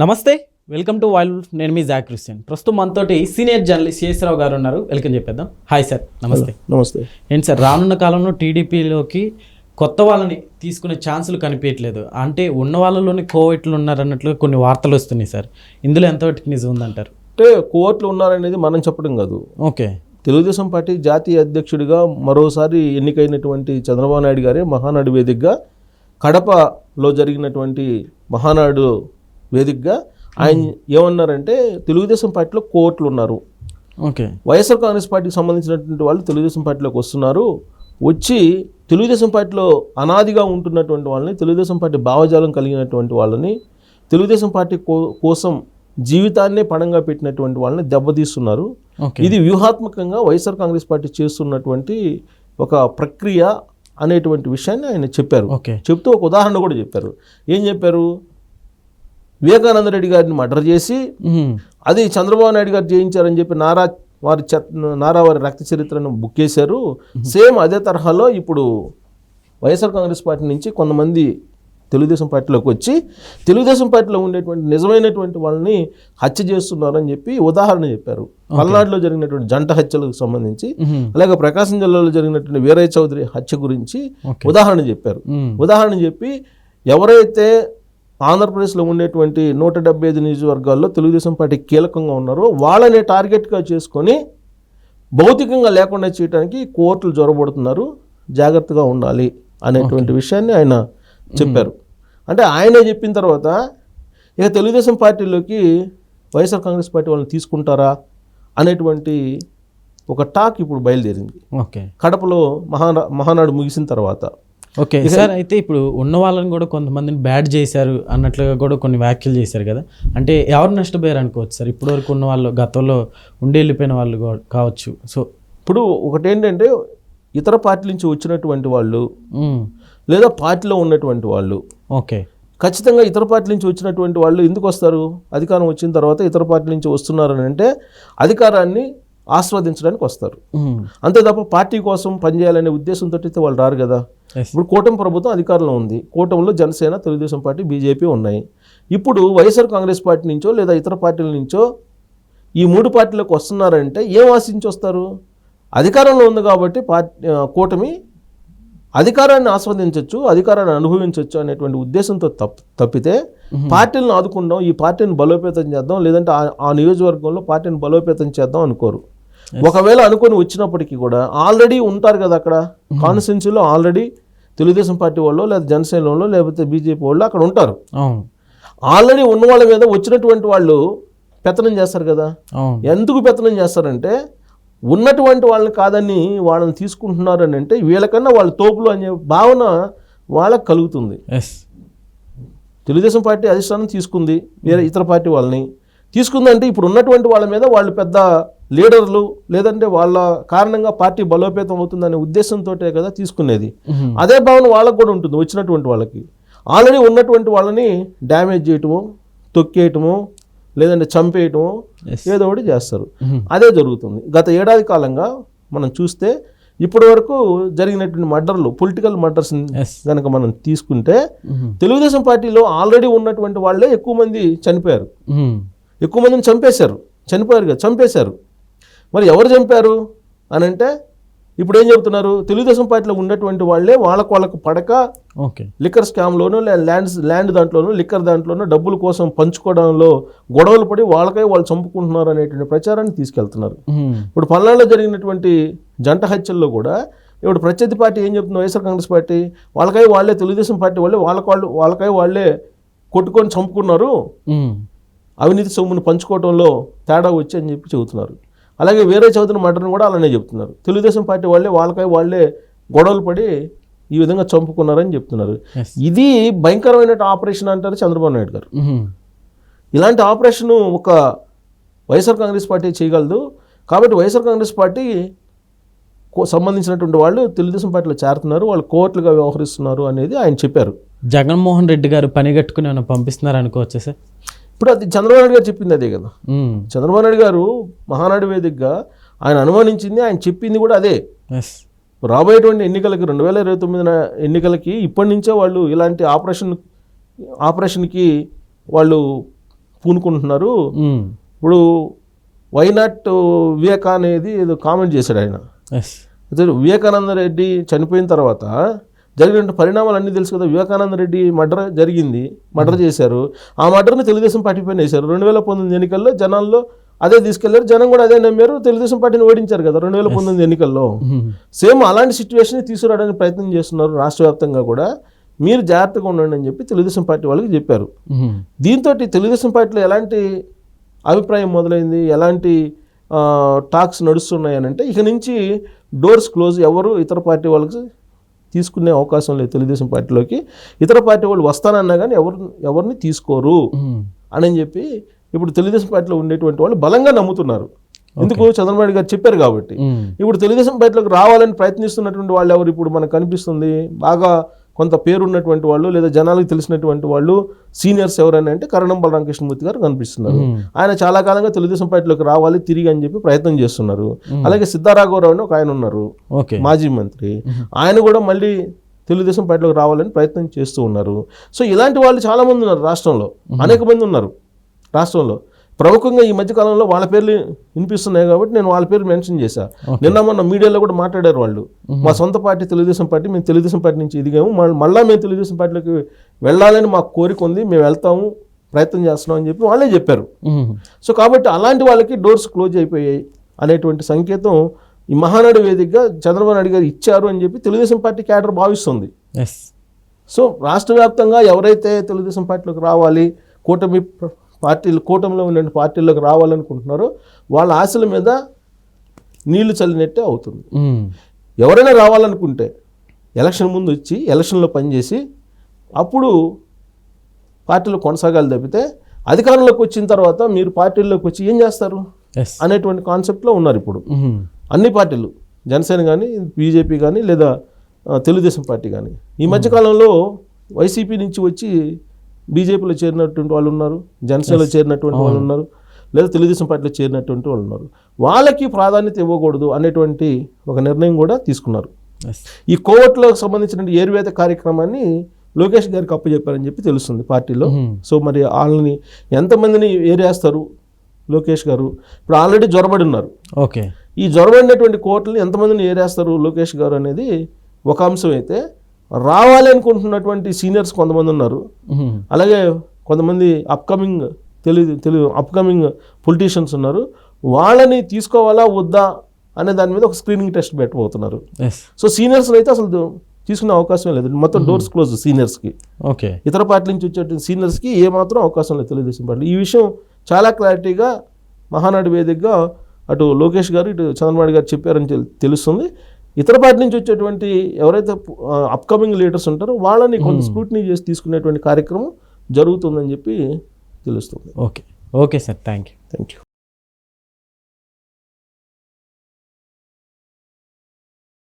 నమస్తే, welcome to wild. నేను మీ Jack Christian. ప్రస్తుతం మనతోటి సీనియర్ జర్నలిస్ట్ శేషరావు గారు ఉన్నారు. వెల్కమ్ చెప్పేద్దాం. హాయ్ సార్, నమస్తే. నమస్తే. ఏంటి సార్, రానున్న కాలంలో టీడీపీలోకి కొత్త వాళ్ళని తీసుకునే ఛాన్సులు కనిపించట్లేదు, అంటే ఉన్న వాళ్ళలోని కోవట్లు ఉన్నారన్నట్లుగా కొన్ని వార్తలు వస్తున్నాయి సార్. ఇందులో ఎంతవరకు నిజం ఉందంటారు? అంటే కోవట్లు ఉన్నారనేది మనం చెప్పడం కాదు. ఓకే, తెలుగుదేశం పార్టీ జాతీయ అధ్యక్షుడిగా మరోసారి ఎన్నికైనటువంటి చంద్రబాబు నాయుడు గారే మహానాడు వేదికగా కడపలో జరిగినటువంటి మహానాడు వేదికగా ఆయన ఏమన్నారంటే తెలుగుదేశం పార్టీలో కోవట్లు ఉన్నారు. ఓకే, వైఎస్ఆర్ కాంగ్రెస్ పార్టీకి సంబంధించినటువంటి వాళ్ళు తెలుగుదేశం పార్టీలోకి వస్తున్నారు, వచ్చి తెలుగుదేశం పార్టీలో అనాదిగా ఉంటున్నటువంటి వాళ్ళని, తెలుగుదేశం పార్టీ భావజాలం కలిగినటువంటి వాళ్ళని, తెలుగుదేశం పార్టీ కోసం జీవితాన్నే పణంగా పెట్టినటువంటి వాళ్ళని దెబ్బతీస్తున్నారు. ఇది వ్యూహాత్మకంగా వైఎస్ఆర్ కాంగ్రెస్ పార్టీ చేస్తున్నటువంటి ఒక ప్రక్రియ అనేటువంటి విషయాన్ని ఆయన చెప్పారు. చెప్తూ ఒక ఉదాహరణ కూడా చెప్పారు. ఏం చెప్పారు? వివేకానంద రెడ్డి గారిని మర్డర్ చేసి అది చంద్రబాబు నాయుడు గారు చేయించారని చెప్పి నారా వారి రక్త చరిత్రను బుక్ చేశారు. సేమ్ అదే తరహాలో ఇప్పుడు వైఎస్ఆర్ కాంగ్రెస్ పార్టీ నుంచి కొంతమంది తెలుగుదేశం పార్టీలోకి వచ్చి తెలుగుదేశం పార్టీలో ఉండేటువంటి నిజమైనటువంటి వాళ్ళని హత్య చేస్తున్నారని చెప్పి ఉదాహరణ చెప్పారు. పల్నాడులో జరిగినటువంటి జంట హత్యలకు సంబంధించి, అలాగే ప్రకాశం జిల్లాలో జరిగినటువంటి వీరయ్య చౌదరి హత్య గురించి ఉదాహరణ చెప్పారు. ఉదాహరణ చెప్పి ఎవరైతే ఆంధ్రప్రదేశ్లో ఉండేటువంటి 175 నియోజకవర్గాల్లో తెలుగుదేశం పార్టీ కీలకంగా ఉన్నారో వాళ్ళని టార్గెట్గా చేసుకొని భౌతికంగా లేకుండా చేయడానికి కోర్టులు జొరబడుతున్నారు, జాగ్రత్తగా ఉండాలి అనేటువంటి విషయాన్ని ఆయన చెప్పారు. అంటే ఆయనే చెప్పిన తర్వాత ఇక తెలుగుదేశం పార్టీలోకి వైఎస్ఆర్ కాంగ్రెస్ పార్టీ వాళ్ళని తీసుకుంటారా అనేటువంటి ఒక టాక్ ఇప్పుడు బయలుదేరింది. కడపలో మహానాడు ముగిసిన తర్వాత. ఓకే సార్, అయితే ఇప్పుడు ఉన్న వాళ్ళని కూడా కొంతమందిని బ్యాడ్ చేశారు అన్నట్లుగా కూడా కొన్ని వ్యాఖ్యలు చేశారు కదా, అంటే ఎవరు నష్టపోయారు అనుకోవచ్చు సార్? ఇప్పటి వరకు ఉన్న వాళ్ళు, గతంలో ఉండి వెళ్ళిపోయిన వాళ్ళు కావచ్చు. సో ఇప్పుడు ఒకటి ఏంటంటే, ఇతర పార్టీ నుంచి వచ్చినటువంటి వాళ్ళు లేదా పార్టీలో ఉన్నటువంటి వాళ్ళు, ఓకే, ఖచ్చితంగా ఇతర పార్టీ నుంచి వచ్చినటువంటి వాళ్ళు ఎందుకు వస్తారు? అధికారం వచ్చిన తర్వాత ఇతర పార్టీ నుంచి వస్తున్నారని అంటే అధికారాన్ని ఆస్వాదించడానికి వస్తారు, అంతే తప్ప పార్టీ కోసం పనిచేయాలనే ఉద్దేశంతో అయితే వాళ్ళు రారు కదా. ఇప్పుడు కూటమి ప్రభుత్వం అధికారంలో ఉంది, కూటమిలో జనసేన, తెలుగుదేశం పార్టీ, బీజేపీ ఉన్నాయి. ఇప్పుడు వైఎస్ఆర్ కాంగ్రెస్ పార్టీ నుంచో లేదా ఇతర పార్టీల నుంచో ఈ మూడు పార్టీలకు వస్తున్నారంటే ఏం ఆశించి వస్తారు? అధికారంలో ఉంది కాబట్టి కూటమి అధికారాన్ని ఆస్వాదించవచ్చు, అధికారాన్ని అనుభవించవచ్చు అనేటువంటి ఉద్దేశంతో తప్పితే పార్టీలను ఆదుకుందాం, ఈ పార్టీని బలోపేతం చేద్దాం, లేదంటే ఆ నియోజకవర్గంలో పార్టీని బలోపేతం చేద్దాం అనుకోరు. ఒకవేళ అనుకొని వచ్చినప్పటికీ కూడా ఆల్రెడీ ఉంటారు కదా అక్కడ కాన్స్టిట్యున్సీలో, ఆల్రెడీ తెలుగుదేశం పార్టీ వాళ్ళు లేదా జనసేన వాళ్ళు లేకపోతే బీజేపీ వాళ్ళు అక్కడ ఉంటారు. ఆల్రెడీ ఉన్న వాళ్ళ మీద వచ్చినటువంటి వాళ్ళు పెత్తనం చేస్తారు కదా. ఎందుకు పెత్తనం చేస్తారంటే ఉన్నటువంటి వాళ్ళని కాదని వాళ్ళని తీసుకుంటున్నారు అని అంటే వీళ్ళకన్నా వాళ్ళ తోపులు అనే భావన వాళ్ళకు కలుగుతుంది. తెలుగుదేశం పార్టీ అధిష్టానం తీసుకుంది, వేరే ఇతర పార్టీ వాళ్ళని తీసుకుందంటే ఇప్పుడు ఉన్నటువంటి వాళ్ళ మీద వాళ్ళు పెద్ద లీడర్లు, లేదంటే వాళ్ళ కారణంగా పార్టీ బలోపేతం అవుతుందనే ఉద్దేశంతో కదా తీసుకునేది. అదే భావన వాళ్ళకు కూడా ఉంటుంది. వచ్చినటువంటి వాళ్ళకి ఆల్రెడీ ఉన్నటువంటి వాళ్ళని డ్యామేజ్ చేయటము, తొక్కేయటము, లేదంటే చంపేయటము, ఏదో ఒకటి చేస్తారు. అదే జరుగుతుంది. గత ఏడాది కాలంగా మనం చూస్తే ఇప్పటి వరకు జరిగినటువంటి మర్డర్లు, పొలిటికల్ మర్డర్స్ కనుక మనం తీసుకుంటే తెలుగుదేశం పార్టీలో ఆల్రెడీ ఉన్నటువంటి వాళ్ళే ఎక్కువ మంది చనిపోయారు, ఎక్కువ మందిని చంపేశారు. మరి ఎవరు చంపారు అని అంటే ఇప్పుడు ఏం చెబుతున్నారు? తెలుగుదేశం పార్టీలో ఉన్నటువంటి వాళ్ళే వాళ్ళకు పడక లిక్కర్ స్కామ్లోనూ ల్యాండ్ దాంట్లోనూ లిక్కర్ దాంట్లోనూ డబ్బుల కోసం పంచుకోవడంలో గొడవలు పడి వాళ్ళు చంపుకుంటున్నారు అనేటువంటి ప్రచారాన్ని తీసుకెళ్తున్నారు. ఇప్పుడు పల్నాడులో జరిగినటువంటి జంట హత్యల్లో కూడా ఇప్పుడు ప్రత్యర్థి పార్టీ ఏం చెప్తుంది? వైఎస్ఆర్ కాంగ్రెస్ పార్టీ వాళ్ళే తెలుగుదేశం పార్టీ వాళ్ళే కొట్టుకొని చంపుకున్నారు, అవినీతి సొమ్మును పంచుకోవడంలో తేడా వచ్చి అని చెప్పి చెబుతున్నారు. అలాగే వీరయ్య చౌదరి మర్డర్ని కూడా అలానే చెప్తున్నారు. తెలుగుదేశం పార్టీ వాళ్ళే గొడవలు పడి ఈ విధంగా చంపుకున్నారని చెప్తున్నారు. ఇది భయంకరమైన ఆపరేషన్ అంటారు చంద్రబాబు నాయుడు గారు. ఇలాంటి ఆపరేషన్ ఒక వైఎస్ఆర్ కాంగ్రెస్ పార్టీ చేయగలదు. కాబట్టి వైఎస్ఆర్ కాంగ్రెస్ పార్టీ సంబంధించినటువంటి వాళ్ళు తెలుగుదేశం పార్టీలో చేరుతున్నారు, వాళ్ళు కోర్టులుగా వ్యవహరిస్తున్నారు అనేది ఆయన చెప్పారు. జగన్మోహన్ రెడ్డి గారు పని కట్టుకుని ఏమైనా పంపిస్తున్నారు అనుకోవచ్చా సార్? ఇప్పుడు అది చంద్రబాబు నాయుడు గారు చెప్పింది అదే కదా. చంద్రబాబు నాయుడు గారు మహానాడు వేదికగా ఆయన అనుమానించింది, ఆయన చెప్పింది కూడా అదే. రాబోయేటువంటి ఎన్నికలకి 2029 ఎన్నికలకి ఇప్పటి నుంచే వాళ్ళు ఇలాంటి ఆపరేషన్కి వాళ్ళు పూనుకుంటున్నారు. ఇప్పుడు వైనాట్ వివేకా అనేది ఏదో కామెంట్ చేశాడు ఆయన. అయితే వివేకానంద రెడ్డి చనిపోయిన తర్వాత జరిగిన పరిణామాలు అన్నీ తెలుసు కదా. వివేకానంద రెడ్డి మర్డర్ చేశారు. ఆ మర్డర్ని తెలుగుదేశం పార్టీ పైన వేశారు. 2019 ఎన్నికల్లో జనాల్లో అదే తీసుకెళ్లారు. జనం కూడా అదే నమ్మారు. తెలుగుదేశం పార్టీని ఓడించారు కదా 2019 ఎన్నికల్లో. సేమ్ అలాంటి సిచ్యువేషన్ తీసుకురావడానికి ప్రయత్నం చేస్తున్నారు రాష్ట్ర వ్యాప్తంగా కూడా. మీరు జాగ్రత్తగా ఉండండి అని చెప్పి తెలుగుదేశం పార్టీ వాళ్ళకి చెప్పారు. దీంతో తెలుగుదేశం పార్టీలో ఎలాంటి అభిప్రాయం మొదలైంది, ఎలాంటి టాక్స్ నడుస్తున్నాయి అని అంటే, ఇక నుంచి డోర్స్ క్లోజ్, ఎవరు ఇతర పార్టీ వాళ్ళకి తీసుకునే అవకాశం లేదు. తెలుగుదేశం పార్టీలోకి ఇతర పార్టీ వాళ్ళు వస్తానన్నా కానీ ఎవరిని తీసుకోరు అని చెప్పి ఇప్పుడు తెలుగుదేశం పార్టీలో ఉండేటువంటి వాళ్ళు బలంగా నమ్ముతున్నారు. ఎందుకు? చంద్రబాబు నాయుడు గారు చెప్పారు కాబట్టి. ఇప్పుడు తెలుగుదేశం పార్టీలోకి రావాలని ప్రయత్నిస్తున్నటువంటి వాళ్ళు ఎవరు ఇప్పుడు మనకు కనిపిస్తుంది? బాగా కొంత పేరున్నటువంటి వాళ్ళు లేదా జనాలకు తెలిసినటువంటి వాళ్ళు సీనియర్స్ ఎవరైనా అంటే కరణం బలరామకృష్ణమూర్తి గారు కనిపిస్తున్నారు. ఆయన చాలా కాలంగా తెలుగుదేశం పార్టీలోకి రావాలి తిరిగి అని చెప్పి ప్రయత్నం చేస్తున్నారు. అలాగే సిద్ధారాఘవరావు అని ఒక ఆయన ఉన్నారు, మాజీ మంత్రి. ఆయన కూడా మళ్ళీ తెలుగుదేశం పార్టీలోకి రావాలని ప్రయత్నం చేస్తూ ఉన్నారు. సో ఇలాంటి వాళ్ళు చాలా మంది ఉన్నారు రాష్ట్రంలో, అనేక మంది ఉన్నారు రాష్ట్రంలో. ప్రముఖంగా ఈ మధ్యకాలంలో వాళ్ళ పేర్లు వినిపిస్తున్నాయి కాబట్టి నేను వాళ్ళ పేరు మెన్షన్ చేశాను. నిన్న మొన్న మీడియాలో కూడా మాట్లాడారు వాళ్ళు. మా సొంత పార్టీ తెలుగుదేశం పార్టీ, మేము తెలుగుదేశం పార్టీ నుంచి ఎదిగాము, మళ్ళీ మేము తెలుగుదేశం పార్టీలోకి వెళ్ళాలని మాకు కోరిక ఉంది, మేము వెళ్తాము, ప్రయత్నం చేస్తున్నాం అని చెప్పి వాళ్ళే చెప్పారు. సో కాబట్టి అలాంటి వాళ్ళకి డోర్స్ క్లోజ్ అయిపోయాయి అనేటువంటి సంకేతం ఈ మహానాడు వేదికగా చంద్రబాబు నాయుడు గారు ఇచ్చారు అని చెప్పి తెలుగుదేశం పార్టీ క్యాడర్ భావిస్తుంది. సో రాష్ట్ర వ్యాప్తంగా ఎవరైతే తెలుగుదేశం పార్టీలోకి రావాలి, కూటమిలో ఉండే పార్టీల్లోకి రావాలనుకుంటున్నారో వాళ్ళ ఆశల మీద నీళ్లు చల్లినట్టే అవుతుంది. ఎవరైనా రావాలనుకుంటే ఎలక్షన్ ముందు వచ్చి ఎలక్షన్లో పనిచేసి అప్పుడు పార్టీలో కొనసాగాలి తప్పితే అధికారంలోకి వచ్చిన తర్వాత మీరు పార్టీల్లోకి వచ్చి ఏం చేస్తారు అనేటువంటి కాన్సెప్ట్లో ఉన్నారు ఇప్పుడు అన్ని పార్టీలు. జనసేన కానీ, బీజేపీ కానీ, లేదా తెలుగుదేశం పార్టీ కానీ. ఈ మధ్యకాలంలో వైసీపీ నుంచి వచ్చి బీజేపీలో చేరినటువంటి వాళ్ళు ఉన్నారు, జనసేనలో చేరినటువంటి వాళ్ళు ఉన్నారు, లేదా తెలుగుదేశం పార్టీలో చేరినటువంటి వాళ్ళు ఉన్నారు. వాళ్ళకి ప్రాధాన్యత ఇవ్వకూడదు అనేటువంటి ఒక నిర్ణయం కూడా తీసుకున్నారు. ఈ కోవట్లకు సంబంధించిన ఏరువేత కార్యక్రమాన్ని లోకేష్ గారికి అప్పచెప్పారని చెప్పి తెలుస్తుంది పార్టీలో. సో మరి వాళ్ళని ఎంతమందిని ఏరేస్తారు లోకేష్ గారు? ఇప్పుడు ఆల్రెడీ జ్వరబడి ఉన్నారు. ఈ జ్వరబడినటువంటి కోవట్లని ఎంతమందిని ఏరేస్తారు లోకేష్ గారు అనేది ఒక అంశం అయితే, రావాలి అనుకుంటున్నటువంటి సీనియర్స్ కొంతమంది ఉన్నారు. అలాగే కొంతమంది అప్కమింగ్ పొలిటీషియన్స్ ఉన్నారు. వాళ్ళని తీసుకోవాలా వద్దా అనే దాని మీద ఒక స్క్రీనింగ్ టెస్ట్ పెట్టబోతున్నారు. సో సీనియర్స్ అయితే అసలు తీసుకునే అవకాశం లేదు. మొత్తం డోర్స్ క్లోజ్ సీనియర్స్కి. ఇతర పార్టీ నుంచి వచ్చే సీనియర్స్కి ఏమాత్రం అవకాశం లేదు తెలుగుదేశం పార్టీ. ఈ విషయం చాలా క్లారిటీగా మహానాడు వేదికగా అటు లోకేష్ గారు ఇటు చంద్రబాబు గారు చెప్పారని తెలుస్తుంది. ఇతర పార్టీ నుంచి వచ్చేటువంటి ఎవరైతే అప్కమింగ్ లీడర్స్ ఉంటారో వాళ్ళని కొంత స్క్రూటినీ చేసి తీసుకునేటువంటి కార్యక్రమం జరుగుతుందని చెప్పి తెలుస్తుంది. Okay sir, thank you.